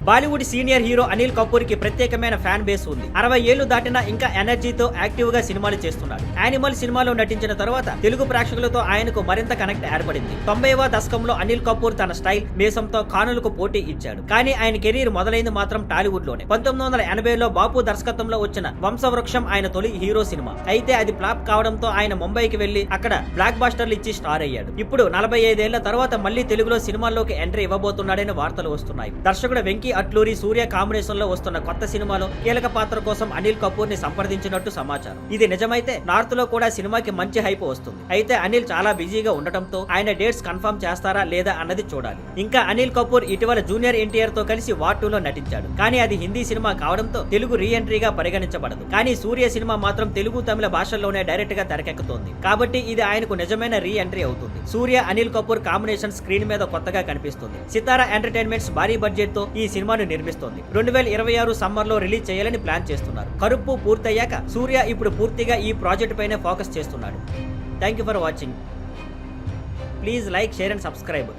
Bollywood senior hero Anil Kapoor కి ప్రత్యేకమైన fan base ఉంది. 60 ఏళ్లు దాటినా ఇంకా ఎనర్జీతో యాక్టివ్ గా సినిమాలు చేస్తున్నాడు. యానిమల్ సినిమాలో నటించిన తర్వాత తెలుగు ప్రేక్షకులతో ఆయనకు మరింత కనెక్ట్ ఏర్పడింది. 90వ దశకంలో అనిల్ కపూర్ తన స్టైల్ మేసంతో ఖానులకు పోటీ ఇచ్చాడు. కానీ ఆయన కెరీర్ మొదలైంది మాత్రం టాలీవుడ్ లోనే. 1980లో బాపు దర్శకత్వంలో వచ్చిన వంశవృక్షం ఆయన తొలి హీరో సినిమా. అయితే అది ఫ్లాప్ కావడంతో ఆయన ముంబైకి వెళ్లి అక్కడ బ్లాక్ బాస్టర్లు ఇచ్చి స్టార్ అయ్యాడు. ఇప్పుడు 45 ఏళ్ల తర్వాత మళ్లీ తెలుగులో సినిమాల్లోకి ఎంట్రీ ఇవ్వబోతున్నాడని వార్తలు వస్తున్నాయి. దర్శకుడు వెంకీ అట్లూరి సూర్య కాంబినేషన్ లో వస్తున్న కొత్త సినిమాలో కీలక పాత్ర కోసం అనిల్ కపూర్ ని సంప్రదించినట్టు సమాచారం. ఇది నిజమైతే నార్త్ లో కూడా సినిమాకి మంచి హైప్ వస్తుంది. అయితే అనిల్ చాలా బిజీగా ఉండటంతో ఆయన డేట్స్ కన్ఫర్మ్ చేస్తారా లేదా అన్నది చూడాలి. ఇంకా అనిల్ కపూర్ ఇటీవల జూనియర్ ఎన్టీఆర్ తో కలిసి వార్ 2 లో నటించాడు. కానీ అది హిందీ సినిమా కావడంతో తెలుగు రీ ఎంట్రీగా పరిగణించబడదు. కానీ సూర్య సినిమా మాత్రం తెలుగు తమిళ భాషల్లోనే డైరెక్ట్ గా తెరకెక్కుతోంది. కాబట్టి ఇది ఆయనకు నిజమైన రీ ఎంట్రీ అవుతుంది. సూర్య అనిల్ కపూర్ కాంబినేషన్ స్క్రీన్ మీద కొత్తగా కనిపిస్తుంది. సితారా ఎంటర్టైన్మెంట్స్ భారీ బడ్జెట్ తో ఈ సినిమాను నిర్మిస్తోంది. 2026 సమ్మర్ లో రిలీజ్ చేయాలని ప్లాన్ చేస్తున్నారు. కరుప్పు పూర్తయ్యాక సూర్య ఇప్పుడు పూర్తిగా ఈ ప్రాజెక్ట్ పైనే ఫోకస్ చేస్తున్నాడు. Thank you for watching. Please like, share and subscribe.